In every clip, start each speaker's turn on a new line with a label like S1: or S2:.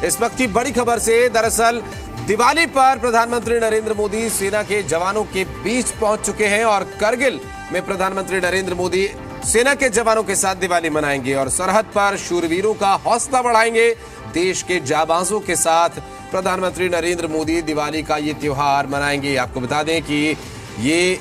S1: इस वक्त की बड़ी खबर से। दरअसल दिवाली पर प्रधानमंत्री नरेंद्र मोदी सेना के जवानों के बीच पहुंच चुके हैं और करगिल में प्रधानमंत्री नरेंद्र मोदी सेना के जवानों के साथ दिवाली मनाएंगे और सरहद पर शूरवीरों का हौसला बढ़ाएंगे। देश के जाबाजों के साथ प्रधानमंत्री नरेंद्र मोदी दिवाली का ये त्योहार मनाएंगे। आपको बता दें कि ये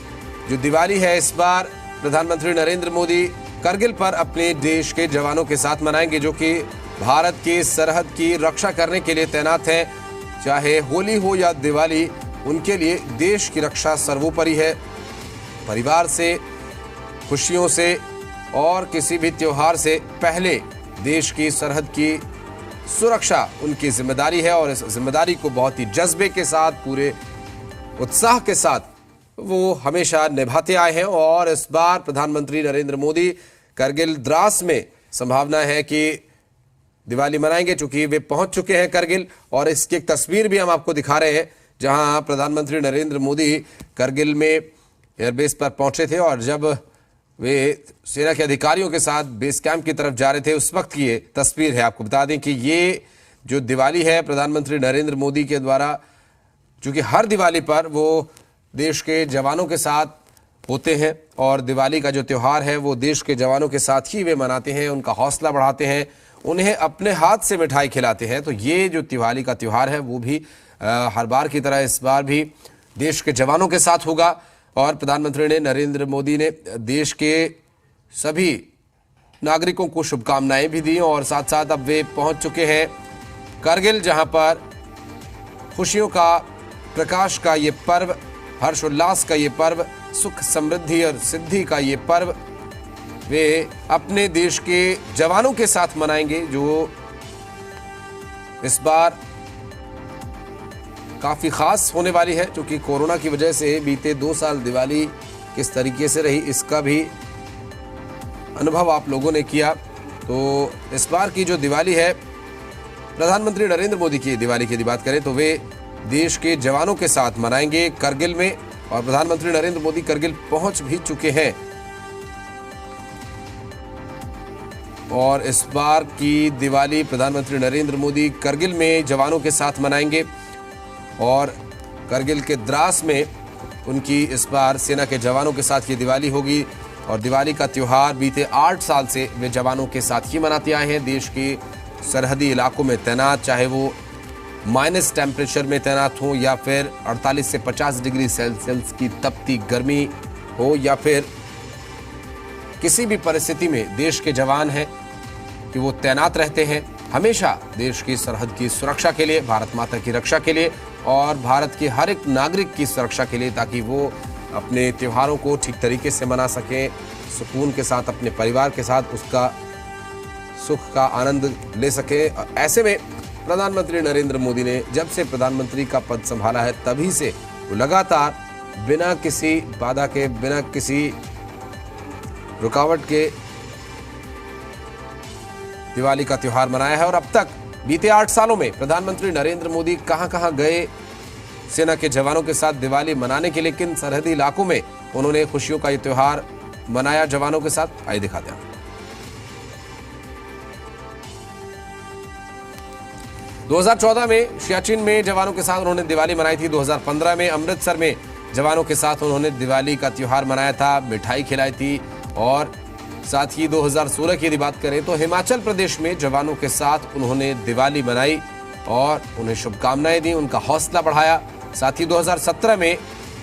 S1: जो दिवाली है इस बार प्रधानमंत्री नरेंद्र मोदी करगिल पर अपने देश के जवानों के साथ मनाएंगे, जो कि भारत की सरहद की रक्षा करने के लिए तैनात हैं। चाहे होली हो या दिवाली, उनके लिए देश की रक्षा सर्वोपरि है। परिवार से, खुशियों से और किसी भी त्योहार से पहले देश की सरहद की सुरक्षा उनकी जिम्मेदारी है और इस जिम्मेदारी को बहुत ही जज्बे के साथ, पूरे उत्साह के साथ वो हमेशा निभाते आए हैं। और इस बार प्रधानमंत्री नरेंद्र मोदी करगिल द्रास में संभावना है कि दिवाली मनाएंगे, चूंकि वे पहुंच चुके हैं करगिल। और इसकी एक तस्वीर भी हम आपको दिखा रहे हैं, जहां प्रधानमंत्री नरेंद्र मोदी करगिल में एयरबेस पर पहुंचे थे और जब वे सेना के अधिकारियों के साथ बेस कैंप की तरफ जा रहे थे, उस वक्त की ये तस्वीर है। आपको बता दें कि ये जो दिवाली है प्रधानमंत्री नरेंद्र मोदी के द्वारा, चूंकि हर दिवाली पर वो देश के जवानों के साथ होते हैं और दिवाली का जो त्यौहार है वो देश के जवानों के साथ ही वे मनाते हैं, उनका हौसला बढ़ाते हैं, उन्हें अपने हाथ से मिठाई खिलाते हैं। तो ये जो दिवाली का त्यौहार है वो भी हर बार की तरह इस बार भी देश के जवानों के साथ होगा। और प्रधानमंत्री नरेंद्र मोदी ने देश के सभी नागरिकों को शुभकामनाएं भी दी और साथ साथ अब वे पहुंच चुके हैं करगिल, जहां पर खुशियों का, प्रकाश का ये पर्व, हर्षोल्लास का ये पर्व, सुख समृद्धि और सिद्धि का ये पर्व वे अपने देश के जवानों के साथ मनाएंगे, जो इस बार काफी खास होने वाली है। क्योंकि कोरोना की वजह से बीते 2 साल दिवाली किस तरीके से रही, इसका भी अनुभव आप लोगों ने किया। तो इस बार की जो दिवाली है, प्रधानमंत्री नरेंद्र मोदी की दिवाली की यदि बात करें तो वे देश के जवानों के साथ मनाएंगे करगिल में। और प्रधानमंत्री नरेंद्र मोदी करगिल पहुंच भी चुके हैं और इस बार की दिवाली प्रधानमंत्री नरेंद्र मोदी करगिल में जवानों के साथ मनाएंगे और करगिल के द्रास में उनकी इस बार सेना के जवानों के साथ ये दिवाली होगी। और दिवाली का त्यौहार बीते 8 साल से वे जवानों के साथ ही मनाते आए हैं। देश के सरहदी इलाकों में तैनात, चाहे वो माइनस टेम्परेचर में तैनात हो या फिर 48 से 50 डिग्री सेल्सियस की तपती गर्मी हो, या फिर किसी भी परिस्थिति में देश के जवान हैं कि वो तैनात रहते हैं हमेशा देश की सरहद की सुरक्षा के लिए, भारत माता की रक्षा के लिए और भारत के हर एक नागरिक की सुरक्षा के लिए, ताकि वो अपने त्योहारों को ठीक तरीके से मना सकें, सुकून के साथ अपने परिवार के साथ उसका सुख का आनंद ले सके। ऐसे में प्रधानमंत्री नरेंद्र मोदी ने जब से प्रधानमंत्री का पद संभाला है, तभी से वो लगातार बिना किसी बाधा के, बिना किसी रुकावट के दिवाली का त्योहार मनाया है। और अब तक बीते 8 सालों में प्रधानमंत्री नरेंद्र मोदी कहां-कहां गए सेना के जवानों के साथ दिवाली मनाने के लिए, किन सरहदी इलाकों में उन्होंने खुशियों का ये त्योहार मनाया जवानों के साथ, आइए दिखाते हैं। 2014 में सियाचिन में जवानों के साथ उन्होंने दिवाली मनाई थी। 2015 में अमृतसर में जवानों के साथ उन्होंने दिवाली का त्योहार मनाया था, मिठाई खिलाई थी। और साथ ही 2016 की यदि बात करें तो हिमाचल प्रदेश में जवानों के साथ उन्होंने दिवाली मनाई और उन्हें शुभकामनाएं दी, उनका हौसला बढ़ाया। साथ ही 2017 में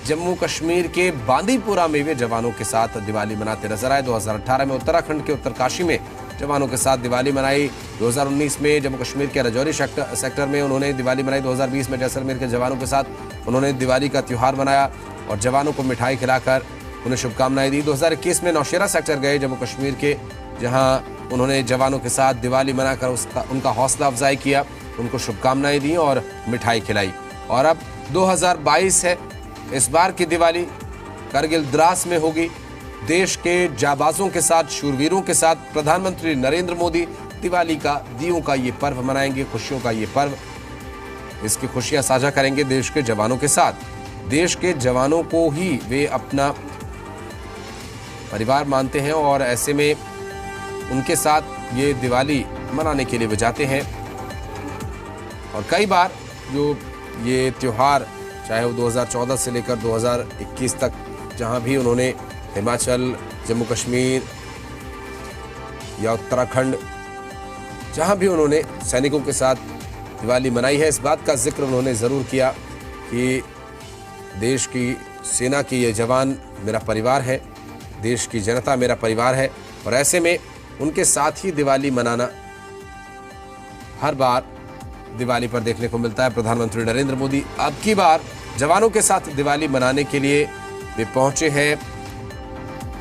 S1: जम्मू कश्मीर के बांदीपुरा में वे जवानों के साथ दिवाली मनाते नजर आए। 2018 में उत्तराखंड के उत्तरकाशी में जवानों के साथ दिवाली मनाई। 2019 में जम्मू कश्मीर के राजौरी सेक्टर में उन्होंने दिवाली मनाई। 2020 में जैसलमेर के जवानों के साथ उन्होंने दिवाली का त्यौहार मनाया और जवानों को मिठाई खिलाकर उन्हें शुभकामनाएं दी। 2021 में नौशेरा सेक्टर गए जम्मू कश्मीर के, जहां उन्होंने जवानों के साथ दिवाली मनाकर उनका हौसला अफजाई किया, उनको शुभकामनाएं दी और मिठाई खिलाई। और अब 2022 है, इस बार की दिवाली करगिल द्रास में होगी। देश के जाबाजों के साथ, शूरवीरों के साथ प्रधानमंत्री नरेंद्र मोदी दिवाली का, दियों का ये पर्व मनाएंगे, खुशियों का ये पर्व, इसकी खुशियां साझा करेंगे देश के जवानों के साथ। देश के जवानों को ही वे अपना परिवार मानते हैं और ऐसे में उनके साथ ये दिवाली मनाने के लिए वे जाते हैं। और कई बार जो ये त्यौहार, चाहे वो 2014 से लेकर 2021 तक, जहां भी उन्होंने हिमाचल, जम्मू कश्मीर या उत्तराखंड, जहां भी उन्होंने सैनिकों के साथ दिवाली मनाई है, इस बात का जिक्र उन्होंने ज़रूर किया कि देश की सेना के ये जवान मेरा परिवार है, देश की जनता मेरा परिवार है। और ऐसे में उनके साथ ही दिवाली मनाना हर बार दिवाली पर देखने को मिलता है। प्रधानमंत्री नरेंद्र मोदी अब की बार जवानों के साथ दिवाली मनाने के लिए वे पहुंचे हैं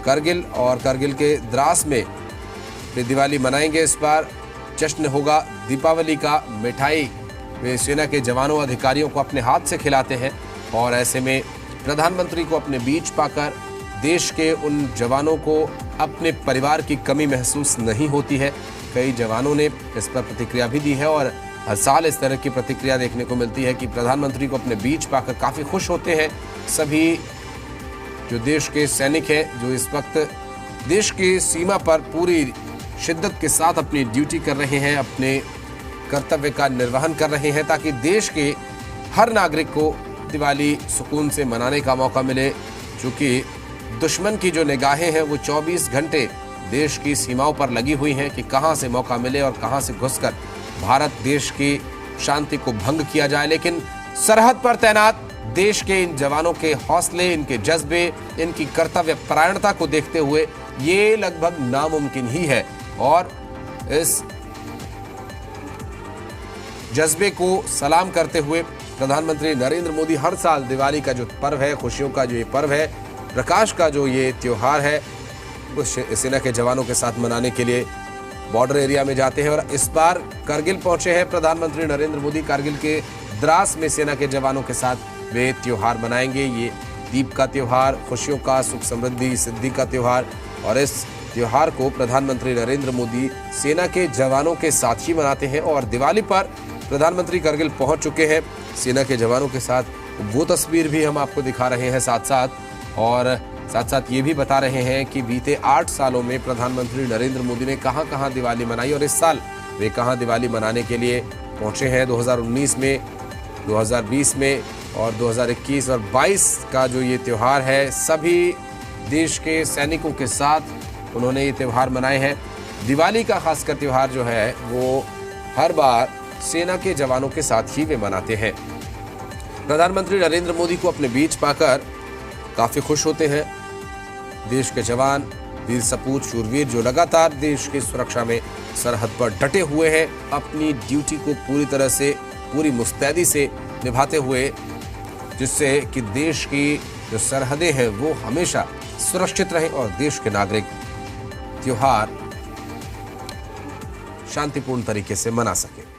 S1: करगिल, और करगिल के द्रास में वे दिवाली मनाएंगे। इस बार जश्न होगा दीपावली का। मिठाई वे सेना के जवानों, अधिकारियों को अपने हाथ से खिलाते हैं, और ऐसे में प्रधानमंत्री को अपने बीच पाकर देश के उन जवानों को अपने परिवार की कमी महसूस नहीं होती है। कई जवानों ने इस पर प्रतिक्रिया भी दी है, और हर साल इस तरह की प्रतिक्रिया देखने को मिलती है कि प्रधानमंत्री को अपने बीच पाकर काफ़ी खुश होते हैं सभी जो देश के सैनिक हैं, जो इस वक्त देश की सीमा पर पूरी शिद्दत के साथ अपनी ड्यूटी कर रहे हैं, अपने कर्तव्य का निर्वहन कर रहे हैं, ताकि देश के हर नागरिक को दिवाली सुकून से मनाने का मौका मिले। चूँकि दुश्मन की जो निगाहें हैं वो 24 घंटे देश की सीमाओं पर लगी हुई हैं कि कहां से मौका मिले और कहां से घुसकर भारत देश की शांति को भंग किया जाए। लेकिन सरहद पर तैनात देश के इन जवानों के हौसले, इनके जज्बे, इनकी कर्तव्य परायणता को देखते हुए ये लगभग नामुमकिन ही है। और इस जज्बे को सलाम करते हुए प्रधानमंत्री नरेंद्र मोदी हर साल दिवाली का जो पर्व है, खुशियों का जो ये पर्व है, प्रकाश का जो ये त्योहार है, उस सेना के जवानों के साथ मनाने के लिए बॉर्डर एरिया में जाते हैं। और इस बार करगिल पहुंचे हैं प्रधानमंत्री नरेंद्र मोदी। करगिल के द्रास में सेना के जवानों के साथ वे त्योहार मनाएंगे। ये दीप का त्योहार, खुशियों का, सुख समृद्धि सिद्धि का त्योहार, और इस त्योहार को प्रधानमंत्री नरेंद्र मोदी सेना के जवानों के साथ ही मनाते हैं। और दिवाली पर प्रधानमंत्री करगिल पहुंच चुके हैं सेना के जवानों के साथ। वो तस्वीर भी हम आपको दिखा रहे हैं साथ साथ ये भी बता रहे हैं कि बीते 8 सालों में प्रधानमंत्री नरेंद्र मोदी ने कहां कहां दिवाली मनाई, और इस साल वे कहां दिवाली मनाने के लिए पहुंचे हैं। 2019 में, 2020 में और 2021 और 22 का जो ये त्यौहार है, सभी देश के सैनिकों के साथ उन्होंने ये त्यौहार मनाए हैं। दिवाली का खासकर त्यौहार जो है वो हर बार सेना के जवानों के साथ ही वे मनाते हैं। प्रधानमंत्री नरेंद्र मोदी को अपने बीच पाकर काफी खुश होते हैं देश के जवान, वीर सपूत, शूरवीर, जो लगातार देश की सुरक्षा में सरहद पर डटे हुए हैं, अपनी ड्यूटी को पूरी तरह से, पूरी मुस्तैदी से निभाते हुए, जिससे कि देश की जो सरहदें हैं वो हमेशा सुरक्षित रहें और देश के नागरिक त्योहार शांतिपूर्ण तरीके से मना सकें।